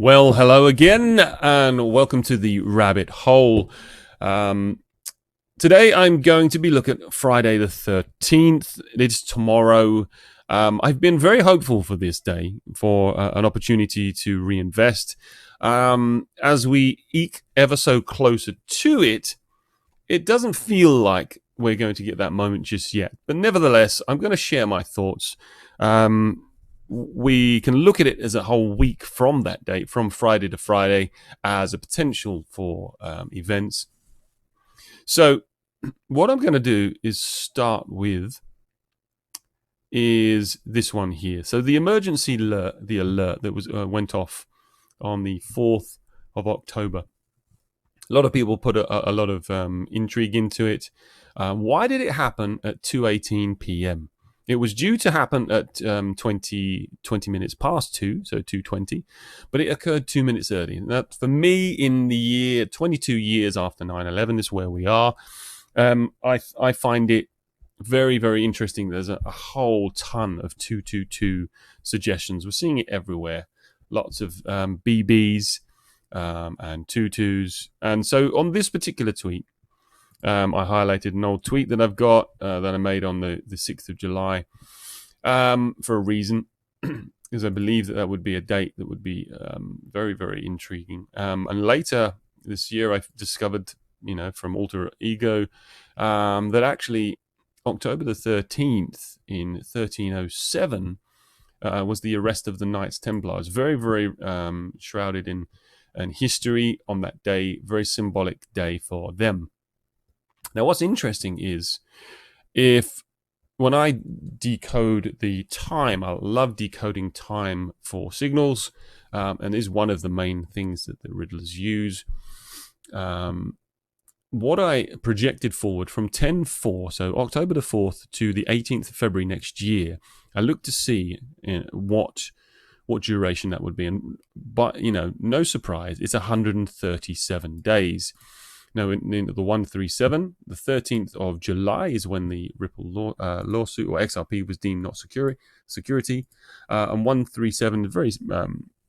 Well, hello again, and welcome to the rabbit hole. Today I'm going to be looking at Friday the 13th. It's tomorrow. I've been very hopeful for this day, for an opportunity to reinvest. As we eke ever so closer to it, it doesn't feel like we're going to get that moment just yet. But nevertheless, I'm going to share my thoughts. We can look at it as a whole week from that date, from Friday to Friday, as a potential for events. So what I'm going to do is start with is this one here. So the emergency alert, the alert that was went off on the 4th of October. A lot of people put a lot of intrigue into it. Why did it happen at 2:18 p.m.? It was due to happen at 20 minutes past 2, so 2:20, but it occurred 2 minutes early. And that, for me, in the year 22 years after 9/11, is where we are. I find it very, very interesting. There's a whole ton of 222 suggestions. We're seeing it everywhere. Lots of BBs and tutus. And so on this particular tweet, I highlighted an old tweet that I've got that I made on the 6th of July for a reason, because I believe that would be a date that would be very, very intriguing. And later this year, I discovered, from Alter Ego, that actually October the 13th in 1307 was the arrest of the Knights Templars. Very, very shrouded in history on that day. Very symbolic day for them. Now, what's interesting is when I decode the time, I love decoding time for signals, and is one of the main things that the riddlers use. What I projected forward from 10/4, so October the 4th to the 18th of February next year, I looked to see what duration that would be. But, no surprise, it's 137 days. Now, in the 137, the 13th of July is when the Ripple lawsuit, or XRP, was deemed not security. And 137 is a very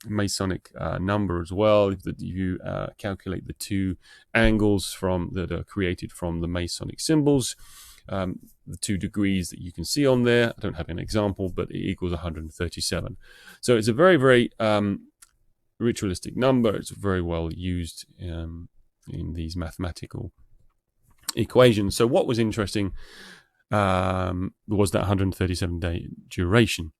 Masonic number as well. If you calculate the two angles that are created from the Masonic symbols, the 2 degrees that you can see on there, I don't have an example, but it equals 137. So it's a very, very ritualistic number. It's very well used in these mathematical equations. So what was interesting was that 137-day duration.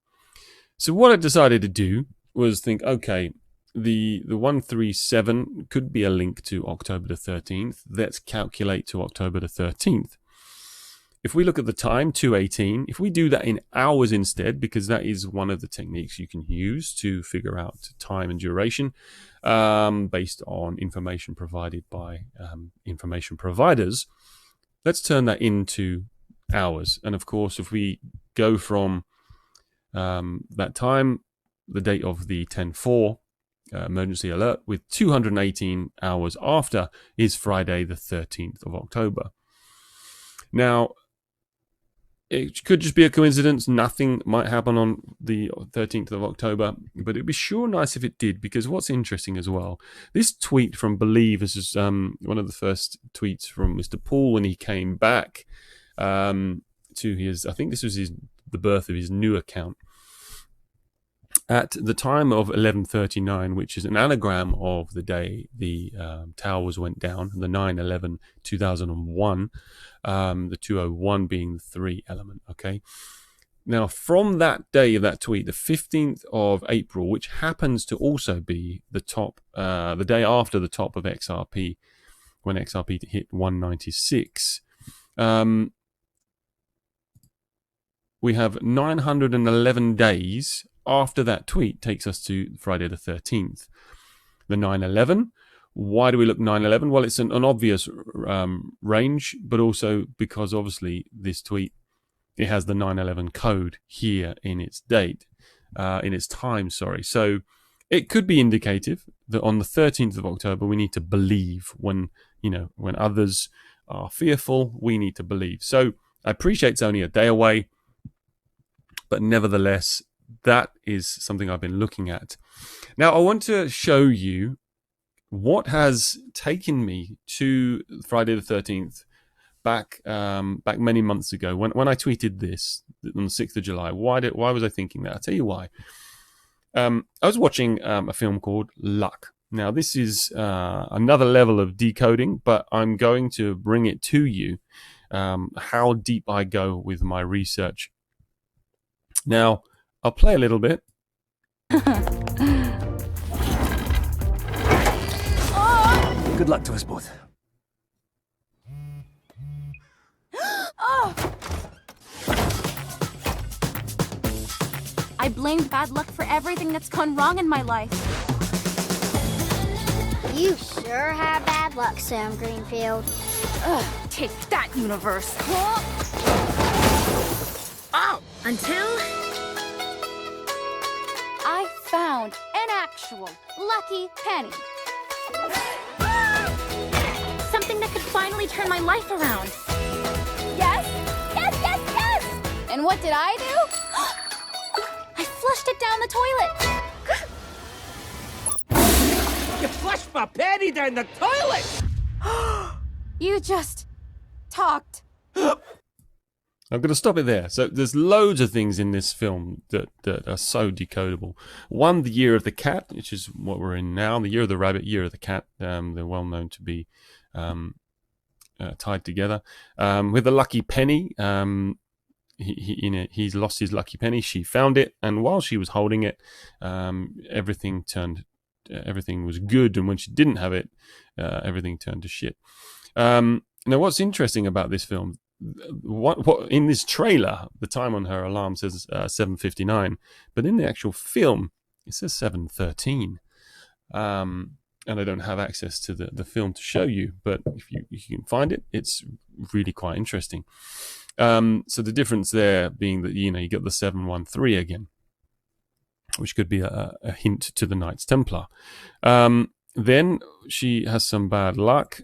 So what I decided to do was think, okay, the 137 could be a link to October the 13th. Let's calculate to October the 13th. If we look at the time, 2:18, if we do that in hours instead, because that is one of the techniques you can use to figure out time and duration based on information provided by information providers, let's turn that into hours. And of course, if we go from that time, the date of the 10/4 emergency alert, with 218 hours after, is Friday the 13th of October. Now, it could just be a coincidence. Nothing might happen on the 13th of October, but it'd be sure nice if it did, because what's interesting as well, this tweet from Believe, this is one of the first tweets from Mr. Paul when he came back to his, I think this was the birth of his new account. At the time of 11:39, which is an anagram of the day the towers went down, the 9/11/2001, the 201 being the 3 element. Okay. Now, from that day of that tweet, the 15th of April, which happens to also be the day after the top of XRP, when XRP hit 196, we have 911 days after that tweet takes us to Friday the 13th. The 9/11. Why do we look 9/11? Well, it's an obvious range, but also because obviously this tweet, it has the 9/11 code here in its date, in its time, sorry. So it could be indicative that on the 13th of October, we need to believe. When others are fearful, we need to believe. So I appreciate it's only a day away, but nevertheless, that is something I've been looking at. Now, I want to show you what has taken me to Friday the 13th back many months ago when I tweeted this on the 6th of July. Why was I thinking that? I'll tell you why. I was watching a film called Luck. Now, this is another level of decoding, but I'm going to bring it to you, how deep I go with my research. Now, I'll play a little bit. Good luck to us both. I blamed bad luck for everything that's gone wrong in my life. You sure have bad luck, Sam Greenfield. Ugh, take that, universe. Oh! Until... I found an actual lucky penny. Something that could finally turn my life around. Yes? Yes, yes, yes! And what did I do? I flushed it down the toilet. You flushed my panty down the toilet! You just talked. I'm going to stop it there. So there's loads of things in this film that are so decodable. One, the Year of the Cat, which is what we're in now. The Year of the Rabbit, Year of the Cat. They're well known to be tied together. With the lucky penny, he's lost his lucky penny. She found it, and while she was holding it, everything was good. And when she didn't have it, everything turned to shit. Now, what's interesting about this film? What in this trailer, the time on her alarm says 7:59, but in the actual film it says 7:13. And I don't have access to the film to show you, but if you can find it, it's really quite interesting. So the difference there being that you get the 713 again, which could be a hint to the Knights Templar. Then she has some bad luck.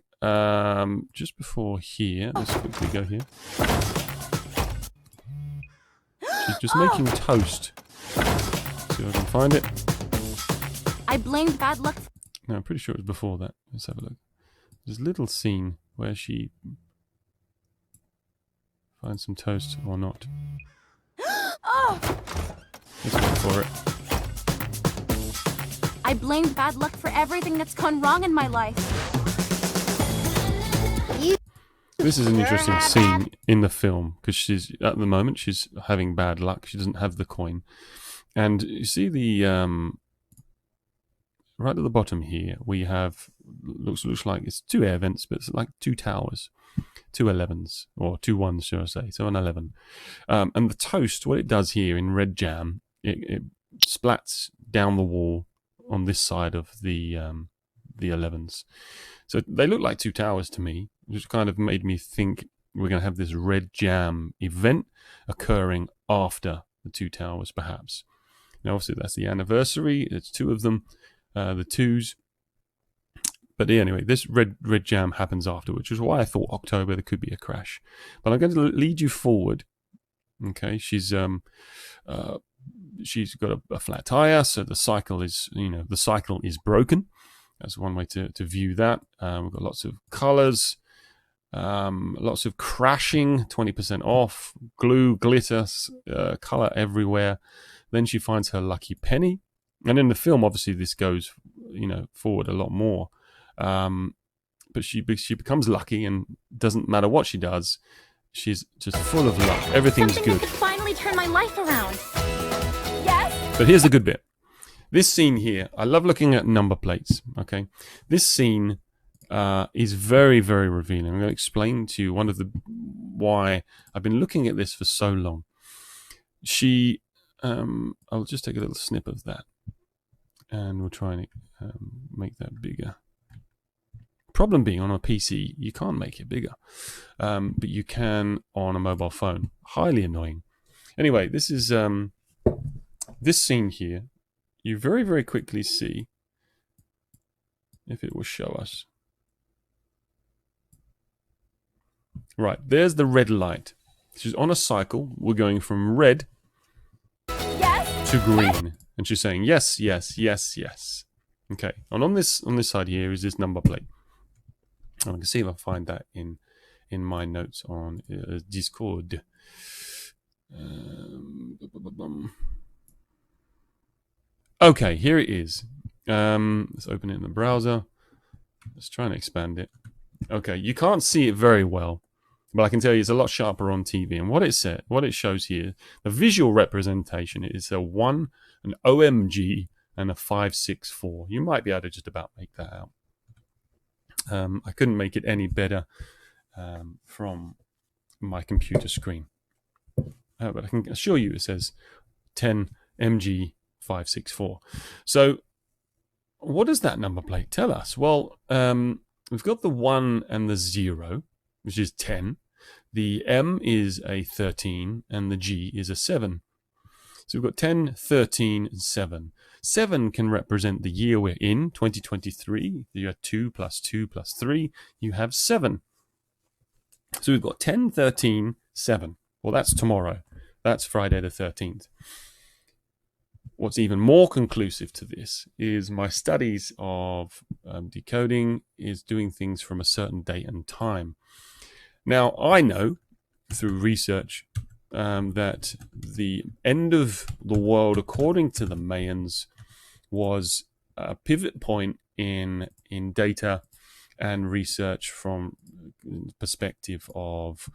Just before here, let's quickly go here. She's just making toast. See if I can find it. I blamed bad luck. No, I'm pretty sure it was before that. Let's have a look. There's a little scene where she finds some toast or not. Let's look for it. I blamed bad luck for everything that's gone wrong in my life. This is an interesting scene in the film because she's at the moment she's having bad luck. She doesn't have the coin, and you see the right at the bottom here we have looks like it's two air vents, but it's like two towers, two 11s or two 1s, should I say? So an 11, and the toast. What it does here in red jam, it splats down the wall on this side of the 11s. So they look like two towers to me, which kind of made me think we're going to have this red jam event occurring after the two towers, perhaps. Now, obviously, that's the anniversary. It's two of them, the twos. But anyway, this red jam happens after, which is why I thought October there could be a crash. But I'm going to lead you forward. Okay, she's got a flat tire, so the cycle is broken. That's one way to view that. We've got lots of colors, lots of crashing, 20% off, glue, glitter, color everywhere. Then she finds her lucky penny. And in the film, obviously, this goes, forward a lot more. But she becomes lucky, and doesn't matter what she does, she's just full of luck. Everything's Something good. that could finally turn my life around. Yes? But here's the good bit. This scene here, I love looking at number plates, okay? This scene is very, very revealing. I'm going to explain to you why I've been looking at this for so long. I'll just take a little snip of that, and we'll try and make that bigger. Problem being, on a PC, you can't make it bigger, but you can on a mobile phone. Highly annoying. Anyway, this is this scene here. You very, very quickly see, if it will show us. Right, there's the red light. She's on a cycle. We're going from red Yes? to green. And she's saying yes, yes, yes, yes. Okay. And on this side here is this number plate. And I can see if I find that in my notes on Discord. Okay, here it is. Let's open it in the browser. Let's try and expand it. Okay, you can't see it very well, but I can tell you it's a lot sharper on TV. And what it shows here, the visual representation is a 1, an OMG, and a 564. You might be able to just about make that out. I couldn't make it any better from my computer screen. But I can assure you it says 10 MG 564. So what does that number plate tell us? Well, we've got the 1 and the 0, which is 10. The M is a 13 and the G is a 7. So we've got 10, 13, and 7. 7 can represent the year we're in, 2023. You have 2 plus 2 plus 3. You have 7. So we've got 10, 13, 7. Well, that's tomorrow. That's Friday the 13th. What's even more conclusive to this is my studies of decoding is doing things from a certain date and time. Now, I know through research that the end of the world, according to the Mayans, was a pivot point in data and research from the perspective of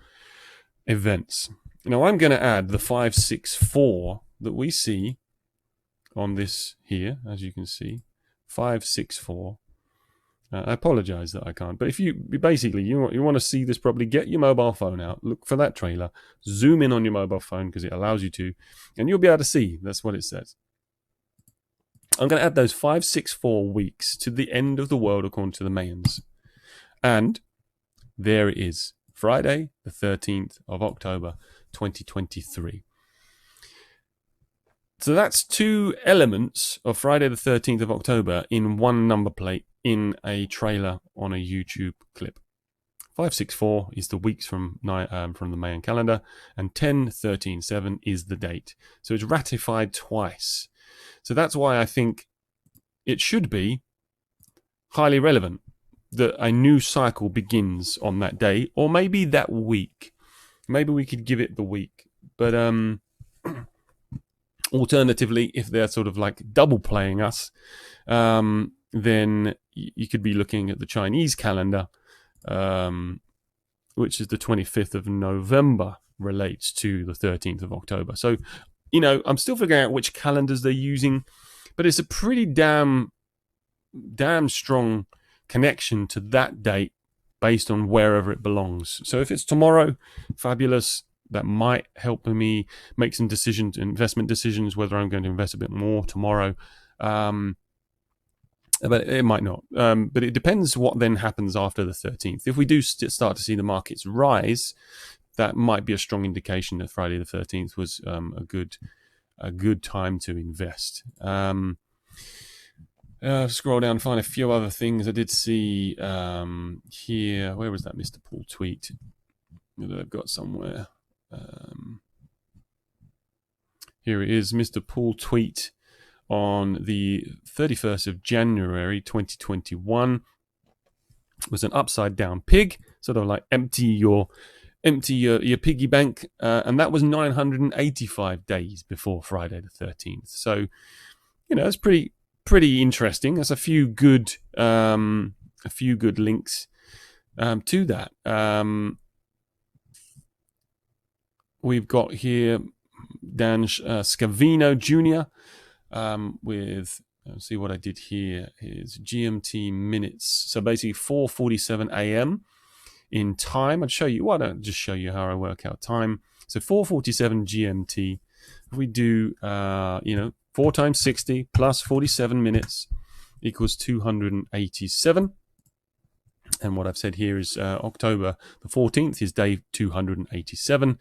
events. Now, I'm going to add the 564 that we see on this here, as you can see, 564. I apologize that I can't, but if you basically you want to see this properly, get your mobile phone out, look for that trailer, zoom in on your mobile phone because it allows you to, and you'll be able to see. That's what it says. I'm going to add those 564 weeks to the end of the world according to the Mayans, and there it is, Friday the 13th of October 2023. So that's 2 elements of Friday the 13th of October in one number plate in a trailer on a YouTube clip. 564 is the weeks from the Mayan calendar, and 10, 13, 7 is the date. So it's ratified twice. So that's why I think it should be highly relevant that a new cycle begins on that day, or maybe that week. Maybe we could give it the week. But alternatively, if they're sort of like double playing us, then you could be looking at the Chinese calendar, which is the 25th of November, relates to the 13th of October. So, I'm still figuring out which calendars they're using, but it's a pretty damn strong connection to that date based on wherever it belongs. So if it's tomorrow, fabulous. That might help me make some decisions, investment decisions, whether I'm going to invest a bit more tomorrow. But it might not. But it depends what then happens after the 13th. If we do start to see the markets rise, that might be a strong indication that Friday the 13th was a good time to invest. Scroll down and find a few other things. I did see here. Where was that Mr. Paul tweet that I've got somewhere? Here it is, Mr. Paul tweet on the 31st of January 2021 was an upside down pig, sort of like empty your piggy bank, and that was 985 days before Friday the 13th. So it's pretty interesting. There's a few good links to that. We've got here Dan Scavino Jr. With, let's see what I did here, is GMT minutes. So basically 4:47 a.m. in time. I'd show you, why don't I just show you how I work out time. So 4:47 GMT. If we do, 4 times 60 plus 47 minutes equals 287. And what I've said here is October the 14th is day 287.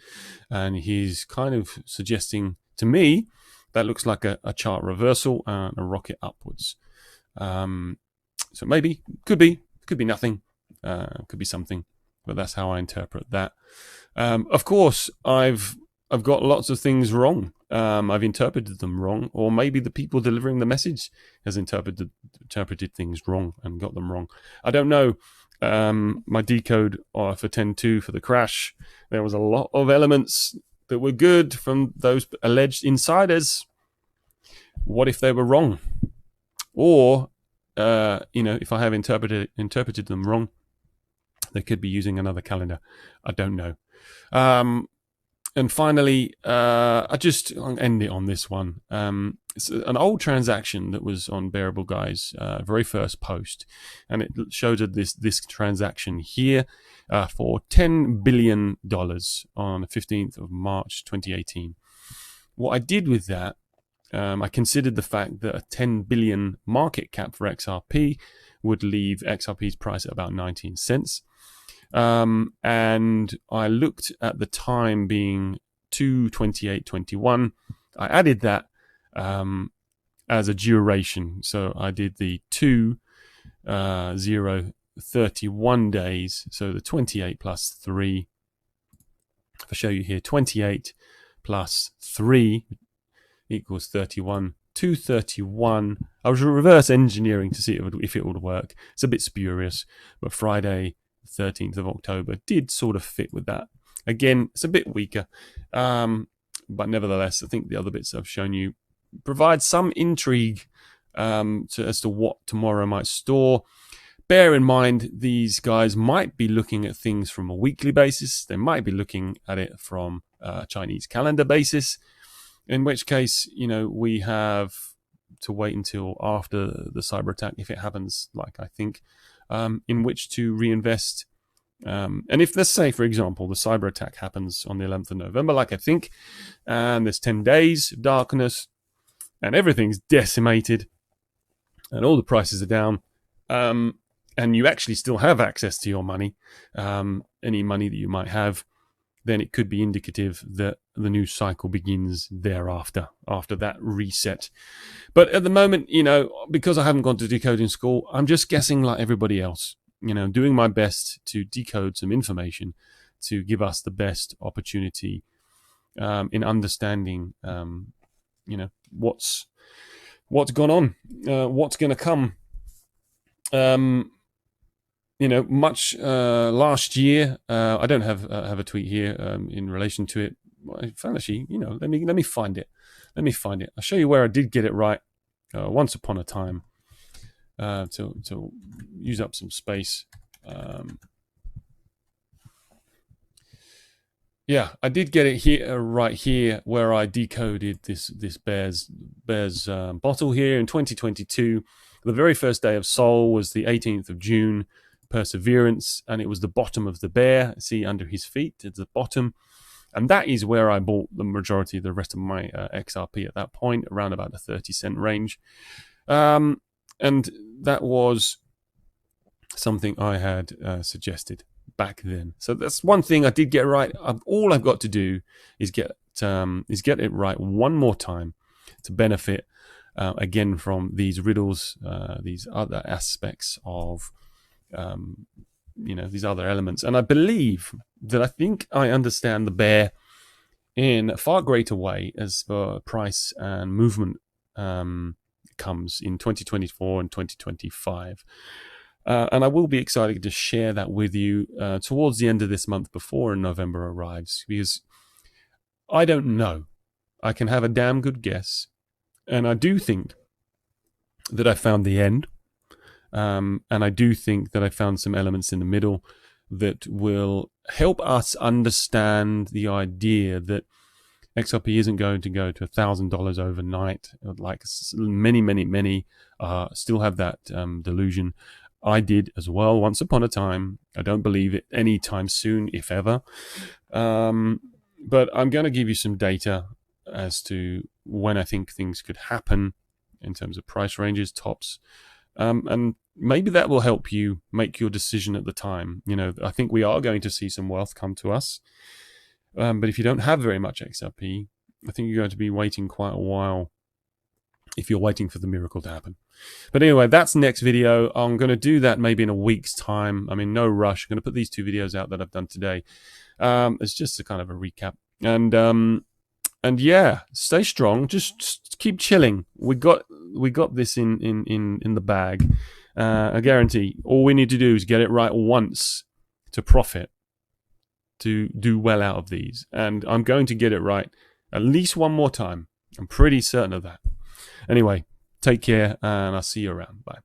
And he's kind of suggesting to me that looks like a chart reversal and a rocket upwards. So maybe, could be nothing, could be something. But that's how I interpret that. Of course, I've I've got lots of things wrong. I've interpreted them wrong, or maybe the people delivering the message has interpreted things wrong and got them wrong. I don't know. My decode for 10.2 for the crash, there was a lot of elements that were good from those alleged insiders. What if they were wrong? Or, if I have interpreted them wrong, they could be using another calendar. I don't know. And finally, I'll end it on this one. It's an old transaction that was on Bearable Guy's very first post, and it showed this transaction here for $10 billion on the 15th of March 2018. What I did with that, I considered the fact that a 10 billion market cap for XRP would leave XRP's price at about 19 cents. And I looked at the time being 2/28/21. I added that as a duration. So I did the 2/0/31 days. So the 28 plus 3. If I show you here, 28 plus 3 equals 31. 2/31. I was reverse engineering to see if it would work. It's a bit spurious, but Friday 13th of October did sort of fit with that. Again, it's a bit weaker, but nevertheless, I think the other bits I've shown you provide some intrigue as to what tomorrow might store. Bear in mind, these guys might be looking at things from a weekly basis. They might be looking at it from a Chinese calendar basis, in which case, we have to wait until after the cyber attack, if it happens, like I think, in which to reinvest. And if, let's say, for example, the cyber attack happens on the 11th of November, like I think, and there's 10 days of darkness, and everything's decimated, and all the prices are down, and you actually still have access to your money, any money that you might have, then it could be indicative that the new cycle begins thereafter, after that reset. But at the moment, because I haven't gone to decoding school, I'm just guessing like everybody else, doing my best to decode some information to give us the best opportunity in understanding, what's gone on, what's going to come. Much last year, I don't have a tweet here in relation to it. Actually, let me find it. I'll show you where I did get it right once upon a time to use up some space. Yeah, I did get it here, right here, where I decoded this bear's bottle here in 2022. The very first day of Sol was the 18th of June. Perseverance, and it was the bottom of the bear. See under his feet, it's the bottom, and that is where I bought the majority of the rest of my XRP at that point, around about the 30-cent range, and that was something I had suggested back then. So that's one thing I did get right. All I've got to do is get it right one more time to benefit again from these riddles, these other aspects of these other elements. And I believe that I think I understand the bear in a far greater way as the price and movement comes in 2024 and 2025. And I will be excited to share that with you towards the end of this month before November arrives, because I don't know. I can have a damn good guess. And I do think that I found the end. And I do think that I found some elements in the middle that will help us understand the idea that XRP isn't going to go to $1,000 overnight, like many still have that delusion. I did as well once upon a time. I don't believe it anytime soon, if ever. But I'm going to give you some data as to when I think things could happen in terms of price ranges, tops. And maybe that will help you make your decision at the time. I think we are going to see some wealth come to us. But if you don't have very much XRP, I think you're going to be waiting quite a while if you're waiting for the miracle to happen. But anyway, that's next video. I'm going to do that maybe in a week's time. I'm in no rush. I'm going to put these two videos out that I've done today. It's just a kind of a recap. And yeah, stay strong. Just keep chilling. We got this in the bag. I guarantee. All we need to do is get it right once to profit, to do well out of these. And I'm going to get it right at least one more time. I'm pretty certain of that. Anyway, take care, and I'll see you around. Bye.